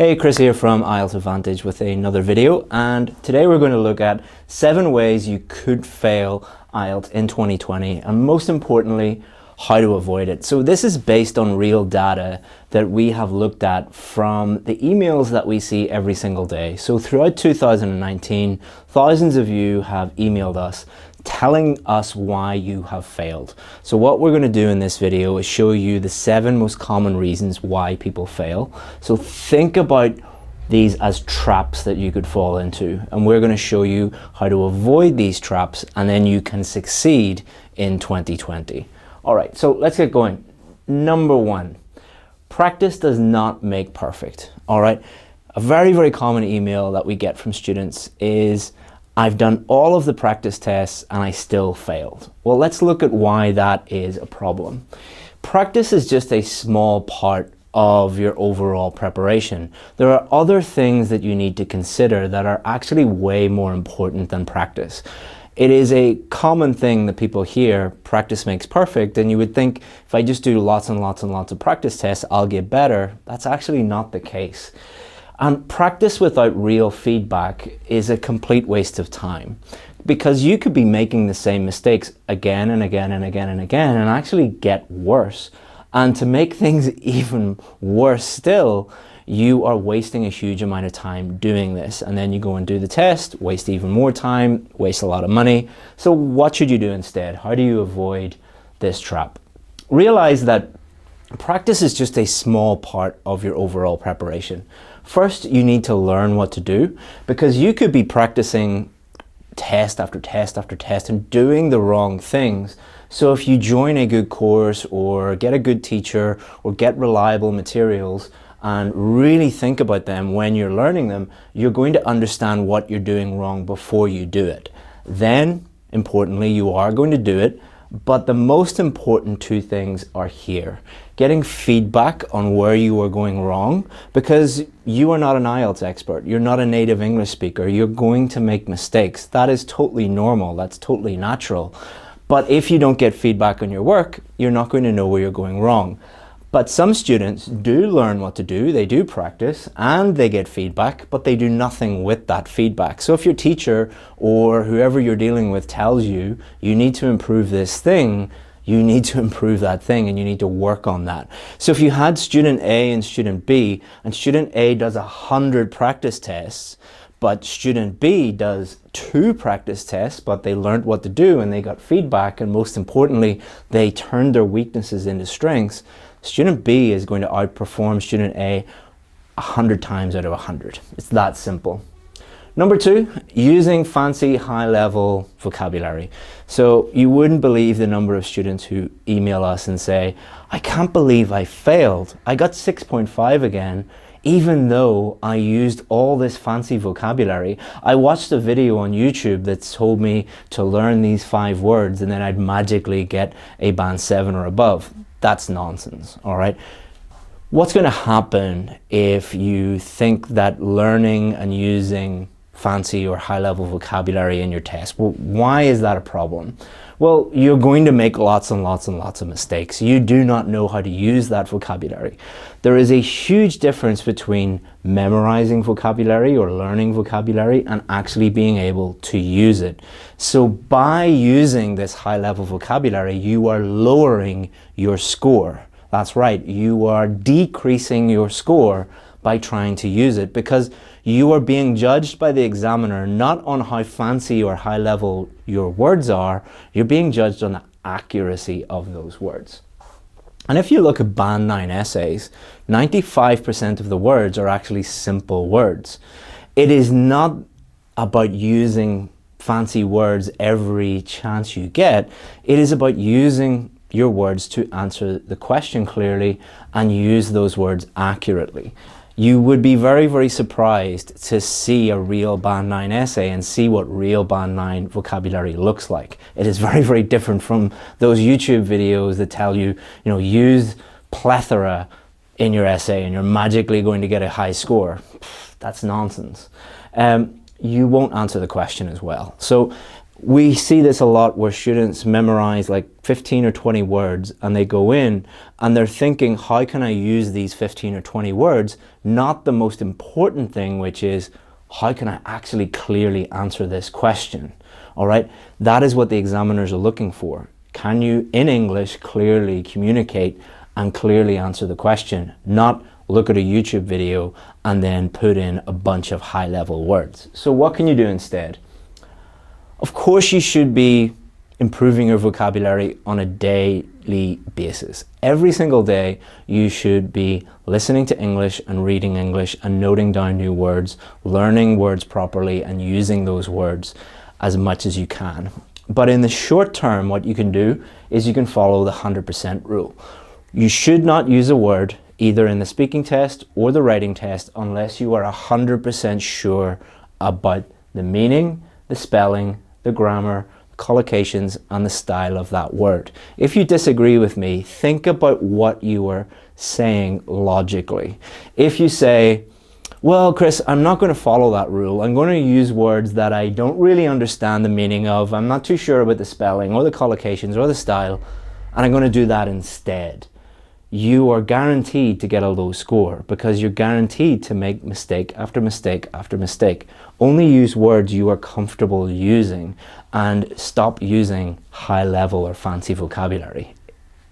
Hey, Chris here from Ielts Advantage with another video, and today we're going to look at 7 ways you could fail Ielts in 2020, and most importantly, how to avoid it. So this is based on real data that we have looked at from the emails that we see every single day. So throughout 2019, thousands of you have emailed us telling us why you have failed. So what we're going to do in this video is show you the 7 most common reasons why people fail. So think about these as traps that you could fall into, and we're going to show you how to avoid these traps, and then you can succeed in 2020. All right, so let's get going. Number 1, practice does not make perfect. All right, a very, very common email that we get from students is, I've done all of the practice tests and I still failed. Well, let's look at why that is a problem. Practice is just a small part of your overall preparation. There are other things that you need to consider that are actually way more important than practice. It is a common thing that people hear, practice makes perfect, and you would think if I just do lots and lots and lots of practice tests, I'll get better. That's actually not the case. And practice without real feedback is a complete waste of time, because you could be making the same mistakes again and again and again and again and actually get worse. And to make things even worse still, you are wasting a huge amount of time doing this. And then you go and do the test, waste even more time, waste a lot of money. So what should you do instead? How do you avoid this trap? Realize that practice is just a small part of your overall preparation. First, you need to learn what to do, because you could be practicing test after test after test and doing the wrong things. So if you join a good course or get a good teacher or get reliable materials and really think about them when you're learning them, you're going to understand what you're doing wrong before you do it. Then, importantly, you are going to do it. But the most important 2 things are here. Getting feedback on where you are going wrong, because you are not an Ielts expert. You're not a native English speaker. You're going to make mistakes. That is totally normal. That's totally natural. But if you don't get feedback on your work, you're not going to know where you're going wrong. But some students do learn what to do, they do practice, and they get feedback, but they do nothing with that feedback. So if your teacher or whoever you're dealing with tells you, you need to improve this thing, you need to improve that thing and you need to work on that. So if you had student A and student B, and student A does 100 practice tests, but student B does 2 practice tests, but they learned what to do and they got feedback, and most importantly, they turned their weaknesses into strengths, student B is going to outperform student A 100 times out of 100. It's that simple. Number 2, using fancy high-level vocabulary. So you wouldn't believe the number of students who email us and say, I can't believe I failed. I got 6.5 again, even though I used all this fancy vocabulary. I watched a video on YouTube that told me to learn these 5 words and then I'd magically get a band 7 or above. That's nonsense, all right? What's going to happen if you think that learning and using fancy or high-level vocabulary in your test? Well, why is that a problem? Well, you're going to make lots and lots and lots of mistakes. You do not know how to use that vocabulary. There is a huge difference between memorizing vocabulary or learning vocabulary and actually being able to use it. So by using this high-level vocabulary, you are lowering your score. That's right, you are decreasing your score by trying to use it, because you are being judged by the examiner not on how fancy or high level your words are, you're being judged on the accuracy of those words. And if you look at band 9 essays, 95% of the words are actually simple words. It is not about using fancy words every chance you get. It is about using your words to answer the question clearly and use those words accurately. You would be very, very surprised to see a real band 9 essay and see what real band 9 vocabulary looks like. It is very, very different from those YouTube videos that tell you, use plethora in your essay and you're magically going to get a high score. That's nonsense. You won't answer the question as well. So We see this a lot where students memorize like 15 or 20 words and they go in and they're thinking, how can I use these 15 or 20 words? Not the most important thing, which is, how can I actually clearly answer this question? All right, that is what the examiners are looking for. Can you, in English, clearly communicate and clearly answer the question? Not look at a YouTube video and then put in a bunch of high-level words. So what can you do instead? Of course, you should be improving your vocabulary on a daily basis. Every single day, you should be listening to English and reading English and noting down new words, learning words properly and using those words as much as you can. But in the short term, what you can do is you can follow the 100% rule. You should not use a word either in the speaking test or the writing test unless you are 100% sure about the meaning, the spelling, the grammar, collocations, and the style of that word. If you disagree with me, think about what you are saying logically. If you say, well, Chris, I'm not going to follow that rule. I'm going to use words that I don't really understand the meaning of. I'm not too sure about the spelling or the collocations or the style, and I'm going to do that instead. You are guaranteed to get a low score because you're guaranteed to make mistake after mistake after mistake. Only use words you are comfortable using and stop using high level or fancy vocabulary.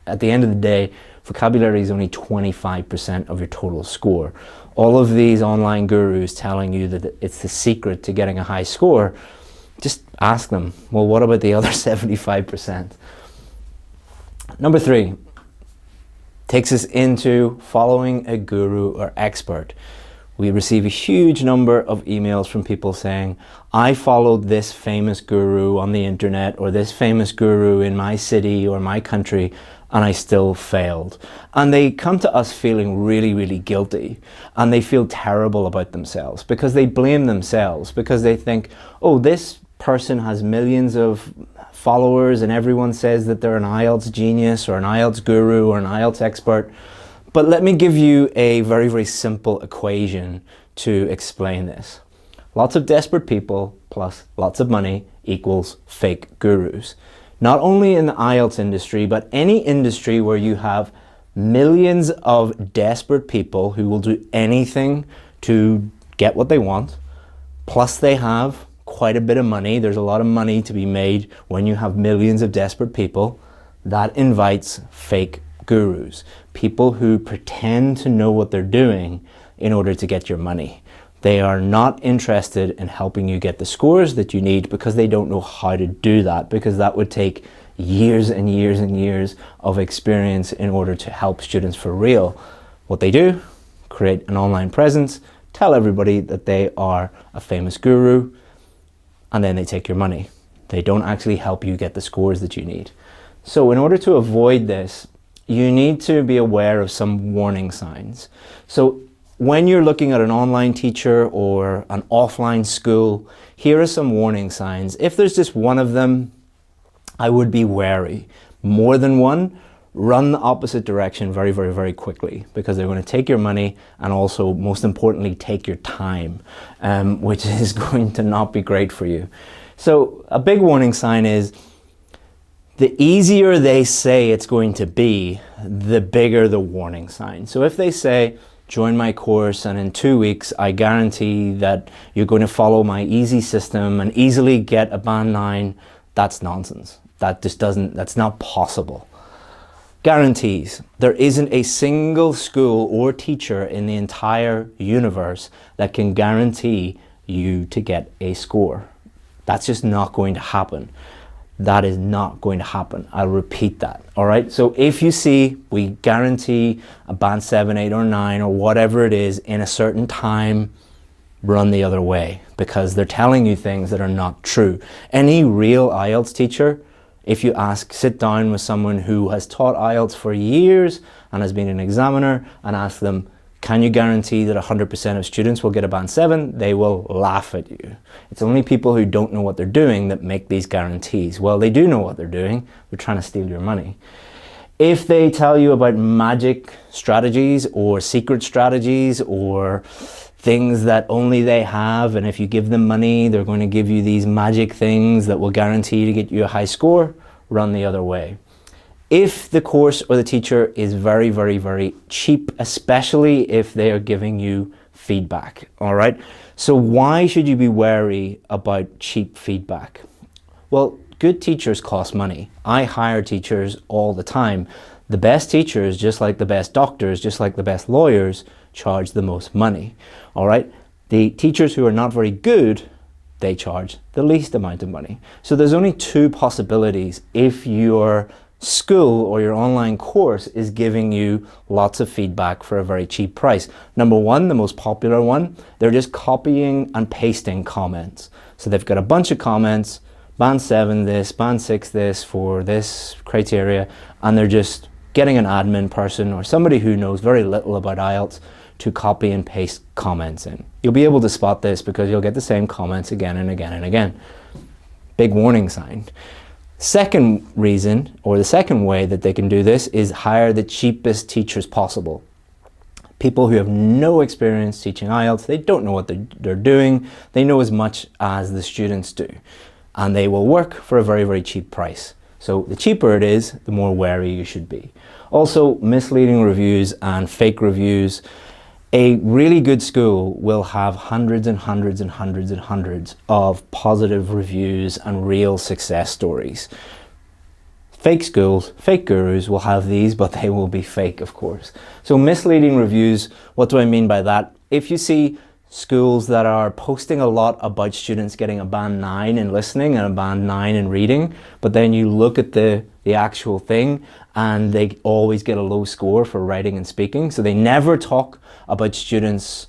At the end of the day, vocabulary is only 25% of your total score. All of these online gurus telling you that it's the secret to getting a high score, just ask them, well, what about the other 75%? Number 3. Takes us into following a guru or expert. We receive a huge number of emails from people saying, I followed this famous guru on the internet or this famous guru in my city or my country and I still failed. And they come to us feeling really, really guilty and they feel terrible about themselves because they blame themselves because they think, oh, this person has millions of followers and everyone says that they're an Ielts genius or an Ielts guru or an Ielts expert. But let me give you a very, very simple equation to explain this. Lots of desperate people plus lots of money equals fake gurus. Not only in the Ielts industry, but any industry where you have millions of desperate people who will do anything to get what they want, plus they have quite a bit of money. There's a lot of money to be made when you have millions of desperate people. That invites fake gurus, people who pretend to know what they're doing in order to get your money. They are not interested in helping you get the scores that you need because they don't know how to do that, because that would take years and years and years of experience in order to help students for real. What they do, create an online presence, tell everybody that they are a famous guru, and then they take your money. They don't actually help you get the scores that you need. So in order to avoid this, you need to be aware of some warning signs. So when you're looking at an online teacher or an offline school, here are some warning signs. If there's just one of them, I would be wary. More than one, run the opposite direction very, very, very quickly because they're going to take your money and also, most importantly, take your time, which is going to not be great for you. So a big warning sign is the easier they say it's going to be, the bigger the warning sign. So if they say, join my course and in 2 weeks, I guarantee that you're going to follow my easy system and easily get a band 9, that's nonsense. That's not possible. Guarantees. There isn't a single school or teacher in the entire universe that can guarantee you to get a score. That's just not going to happen. That is not going to happen. I'll repeat that. All right. So if you see, we guarantee a band 7, 8, or 9, or whatever it is in a certain time, run the other way because they're telling you things that are not true. Any real Ielts teacher, if you sit down with someone who has taught Ielts for years and has been an examiner and ask them, can you guarantee that 100% of students will get a band 7? They will laugh at you. It's only people who don't know what they're doing that make these guarantees. Well, they do know what they're doing. They're trying to steal your money. If they tell you about magic strategies or secret strategies or things that only they have, and if you give them money, they're going to give you these magic things that will guarantee to get you a high score, run the other way. If the course or the teacher is very, very, very cheap, especially if they are giving you feedback, all right? So why should you be wary about cheap feedback? Well, good teachers cost money. I hire teachers all the time. The best teachers, just like the best doctors, just like the best lawyers, charge the most money, all right? The teachers who are not very good, they charge the least amount of money. So there's only two possibilities if your school or your online course is giving you lots of feedback for a very cheap price. Number one, the most popular one, they're just copying and pasting comments. So they've got a bunch of comments, band 7 this, band 6 this for this criteria, and they're just getting an admin person or somebody who knows very little about IELTS to copy and paste comments in. You'll be able to spot this because you'll get the same comments again and again and again. Big warning sign. Second reason, or the second way that they can do this, is hire the cheapest teachers possible. People who have no experience teaching IELTS, they don't know what they're doing, they know as much as the students do, and they will work for a very, very cheap price. So the cheaper it is, the more wary you should be. Also, misleading reviews and fake reviews. A really good school will have hundreds and hundreds and hundreds and hundreds of positive reviews and real success stories. Fake schools, fake gurus will have these, but they will be fake, of course. So misleading reviews, what do I mean by that? If you see schools that are posting a lot about students getting a band 9 in listening and a band 9 in reading, but then you look at the actual thing and they always get a low score for writing and speaking. So they never talk about students,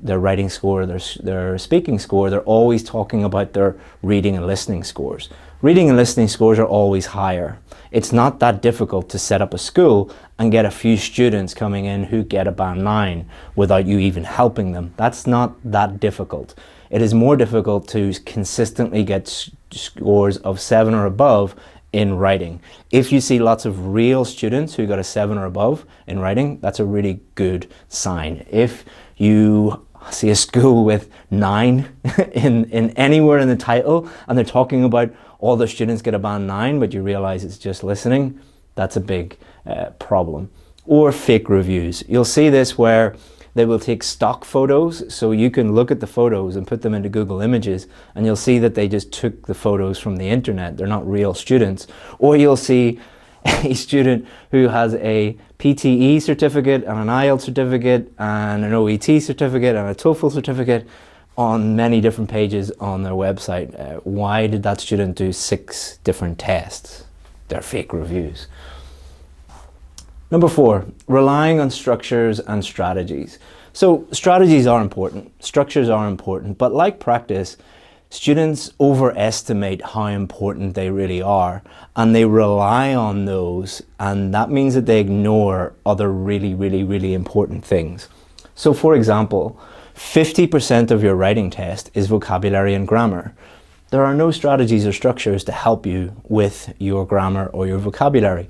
their writing score, their speaking score. They're always talking about their reading and listening scores. Reading and listening scores are always higher. It's not that difficult to set up a school and get a few students coming in who get a band 9 without you even helping them. That's not that difficult. It is more difficult to consistently get scores of 7 or above in writing. If you see lots of real students who got a 7 or above in writing, that's a really good sign. If you see a school with 9 in anywhere in the title and they're talking about all the students get a band 9, but you realize it's just listening, that's a big problem. Or fake reviews. You'll see this where they will take stock photos, so you can look at the photos and put them into Google Images, and you'll see that they just took the photos from the internet. They're not real students. Or you'll see a student who has a PTE certificate and an IELTS certificate and an OET certificate and a TOEFL certificate on many different pages on their website. Why did that student do 6 different tests? They're fake reviews. Number 4, relying on structures and strategies. So strategies are important, structures are important, but like practice, students overestimate how important they really are, and they rely on those, and that means that they ignore other really, really, really important things. So for example, 50% of your writing test is vocabulary and grammar. There are no strategies or structures to help you with your grammar or your vocabulary.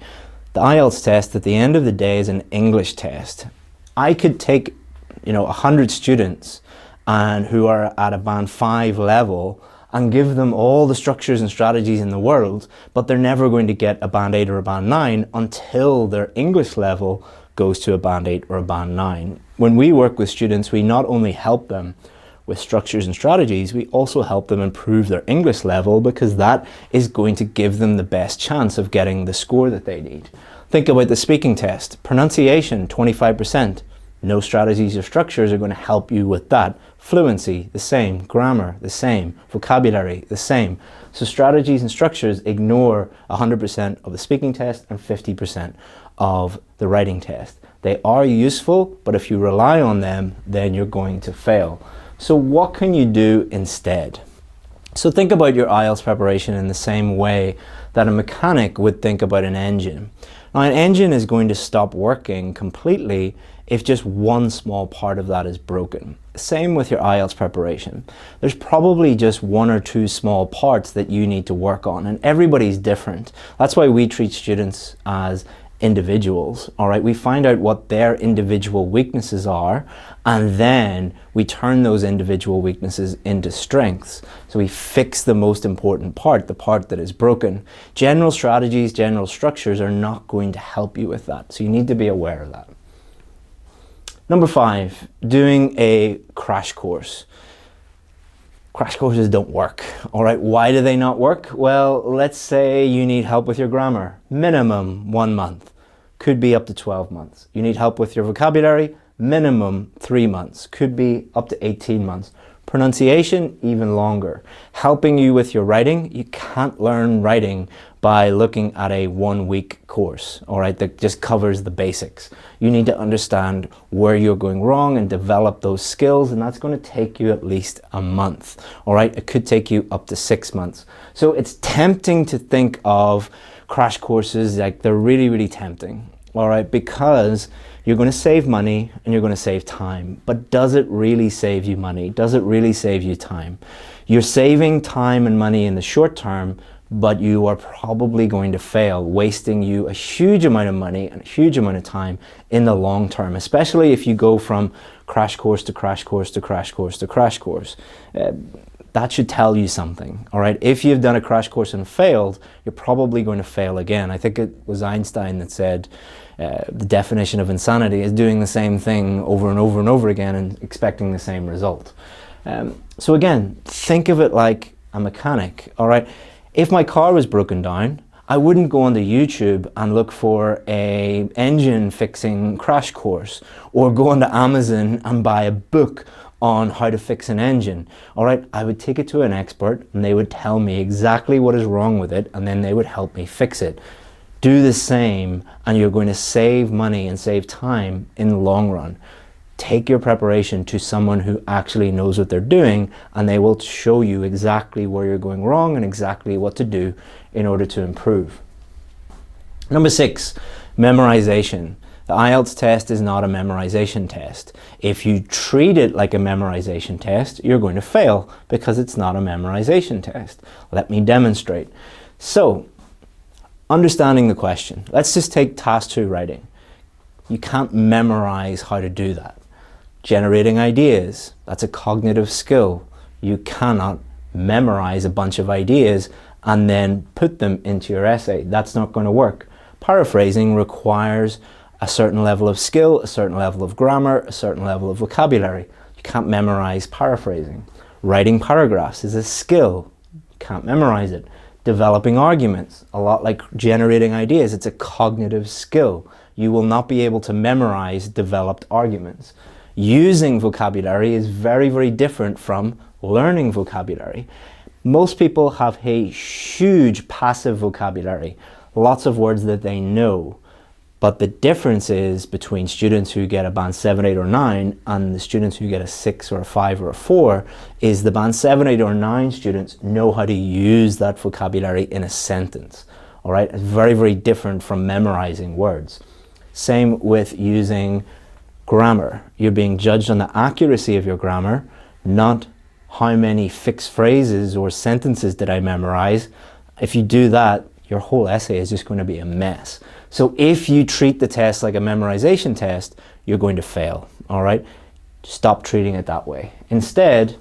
The IELTS test at the end of the day is an English test. I could take 100 students and who are at a band 5 level and give them all the structures and strategies in the world, but they're never going to get a band 8 or a band 9 until their English level goes to a band 8 or a band 9. When we work with students, we not only help them with structures and strategies, we also help them improve their English level, because that is going to give them the best chance of getting the score that they need. Think about the speaking test. Pronunciation, 25%. No strategies or structures are going to help you with that. Fluency, the same. Grammar, the same. Vocabulary, the same. So strategies and structures ignore 100% of the speaking test and 50% of the writing test. They are useful, but if you rely on them, then you're going to fail. So what can you do instead? So think about your IELTS preparation in the same way that a mechanic would think about an engine. Now, an engine is going to stop working completely if just one small part of that is broken. Same with your IELTS preparation. There's probably just 1 or 2 small parts that you need to work on, and everybody's different. That's why we treat students as individuals, all right? We find out what their individual weaknesses are, and then we turn those individual weaknesses into strengths. So we fix the most important part, the part that is broken. General strategies, general structures are not going to help you with that. So you need to be aware of that. Number 5, doing a crash course. Crash courses don't work, all right? Why do they not work? Well, let's say you need help with your grammar, minimum 1 month, could be up to 12 months. You need help with your vocabulary, minimum 3 months, could be up to 18 months. Pronunciation, even longer. Helping you with your writing, you can't learn writing by looking at a 1-week course, all right, that just covers the basics. You need to understand where you're going wrong and develop those skills, and that's going to take you at least a month, all right? It could take you up to 6 months. So it's tempting to think of crash courses, like they're really, really tempting, all right, because you're going to save money and you're going to save time. But does it really save you money? Does it really save you time? You're saving time and money in the short term, but you are probably going to fail, wasting you a huge amount of money and a huge amount of time in the long term, especially if you go from crash course to crash course to crash course to crash course. That should tell you something, all right? If you've done a crash course and failed, you're probably going to fail again. I think it was Einstein that said the definition of insanity is doing the same thing over and over and over again and expecting the same result. So again, think of it like a mechanic, all right? If my car was broken down, I wouldn't go onto YouTube and look for a engine fixing crash course, or go onto Amazon and buy a book on how to fix an engine. All right, I would take it to an expert and they would tell me exactly what is wrong with it, and then they would help me fix it. Do the same and you're going to save money and save time in the long run. Take your preparation to someone who actually knows what they're doing, and they will show you exactly where you're going wrong and exactly what to do in order to improve. Number 6, memorization. The Ielts test is not a memorization test. If you treat it like a memorization test, you're going to fail because it's not a memorization test. Let me demonstrate. So, understanding the question. Let's just take task 2, writing. You can't memorize how to do that. Generating ideas, that's a cognitive skill. You cannot memorize a bunch of ideas and then put them into your essay. That's not going to work. Paraphrasing requires a certain level of skill, a certain level of grammar, a certain level of vocabulary. You can't memorize paraphrasing. Writing paragraphs is a skill. You can't memorize it. Developing arguments, a lot like generating ideas, it's a cognitive skill. You will not be able to memorize developed arguments. Using vocabulary is very, very different from learning vocabulary. Most people have a huge passive vocabulary, lots of words that they know. But the difference is between students who get a band 7, 8 or 9 and the students who get a 6 or a 5 or a 4 is the band 7, 8 or 9 students know how to use that vocabulary in a sentence. All right, it's very, very different from memorizing words. Same with using grammar. You're being judged on the accuracy of your grammar, not how many fixed phrases or sentences did I memorize. If you do that, your whole essay is just going to be a mess. So if you treat the test like a memorization test, you're going to fail, all right? Stop treating it that way. Instead,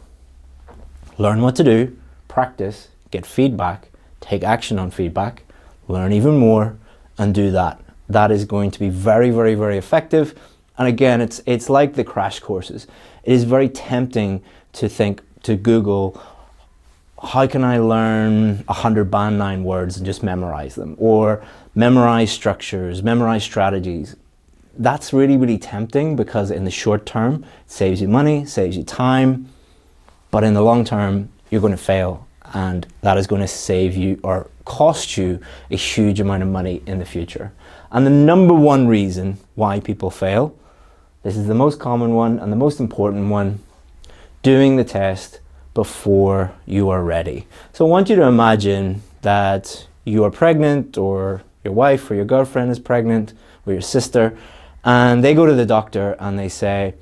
learn what to do, practice, get feedback, take action on feedback, learn even more, and do that. That is going to be very, very, very effective. And again, it's like the crash courses. It is very tempting to Google, how can I learn 100 band 9 words and just memorize them? Or memorize structures, memorize strategies. That's really, really tempting because in the short term, it saves you money, saves you time. But in the long term, you're going to fail. And that is going to save you or cost you a huge amount of money in the future. And the number one reason why people fail, this is the most common one and the most important one, doing the test before you are ready. So I want you to imagine that you are pregnant, or your wife or your girlfriend is pregnant, or your sister, and they go to the doctor and they say,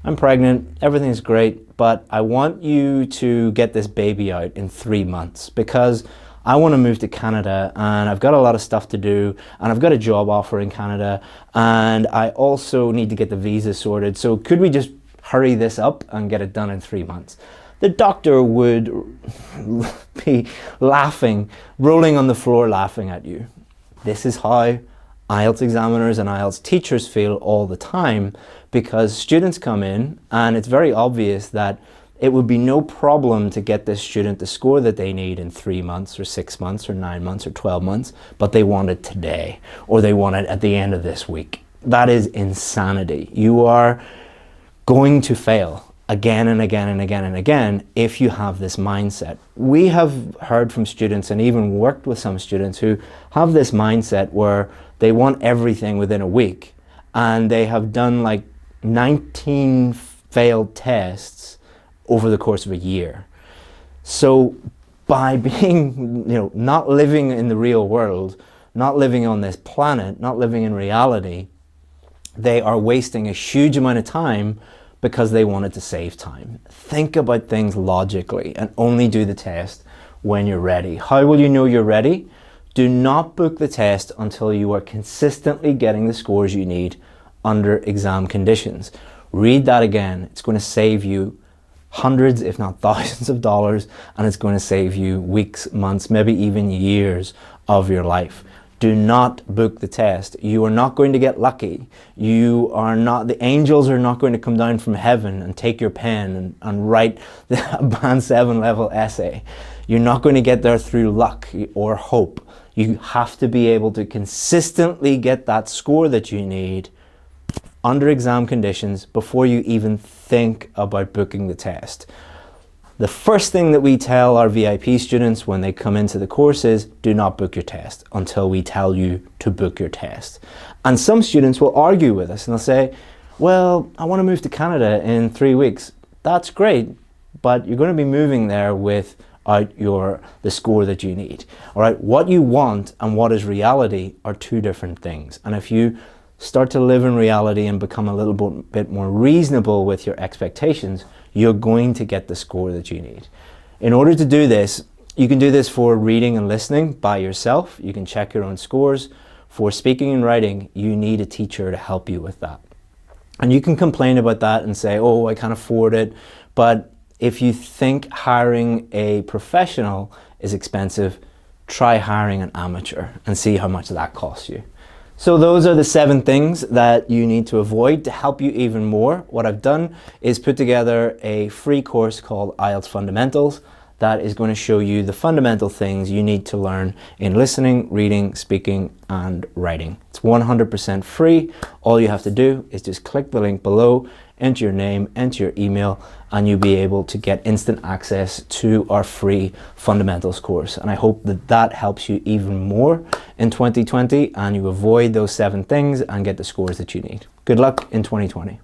I'm pregnant, everything's great, but I want you to get this baby out in 3 months because I want to move to Canada and I've got a lot of stuff to do and I've got a job offer in Canada and I also need to get the visa sorted. So could we just hurry this up and get it done in 3 months? The doctor would be laughing, rolling on the floor laughing at you. This is how IELTS examiners and IELTS teachers feel all the time, because students come in and it's very obvious that it would be no problem to get this student the score that they need in 3 months or 6 months or 9 months or 12 months, but they want it today or they want it at the end of this week. That is insanity. You are going to fail again and again and again and again if you have this mindset. We have heard from students and even worked with some students who have this mindset where they want everything within a week, and they have done like 19 failed tests over the course of a year. So by being, not living in the real world, not living on this planet, not living in reality, they are wasting a huge amount of time because they wanted to save time. Think about things logically and only do the test when you're ready. How will you know you're ready? Do not book the test until you are consistently getting the scores you need under exam conditions. Read that again. It's going to save you hundreds, if not thousands of dollars, and it's going to save you weeks, months, maybe even years of your life. Do not book the test. You are not going to get lucky. The angels are not going to come down from heaven and take your pen and write the Band 7 level essay. You're not going to get there through luck or hope. You have to be able to consistently get that score that you need under exam conditions before you even think about booking the test. The first thing that we tell our VIP students when they come into the course is, do not book your test until we tell you to book your test. And some students will argue with us and they'll say, well, I want to move to Canada in 3 weeks. That's great, but you're going to be moving there without the score that you need. All right, what you want and what is reality are two different things. And if you start to live in reality and become a little bit more reasonable with your expectations, you're going to get the score that you need. In order to do this, you can do this for reading and listening by yourself. You can check your own scores. For speaking and writing, you need a teacher to help you with that. And you can complain about that and say, oh, I can't afford it. But if you think hiring a professional is expensive, try hiring an amateur and see how much that costs you. So those are the 7 things that you need to avoid to help you even more. What I've done is put together a free course called IELTS Fundamentals that is going to show you the fundamental things you need to learn in listening, reading, speaking, and writing. It's 100% free. All you have to do is just click the link below, enter your name, enter your email, and you'll be able to get instant access to our free fundamentals course. And I hope that that helps you even more in 2020 and you avoid those 7 things and get the scores that you need. Good luck in 2020.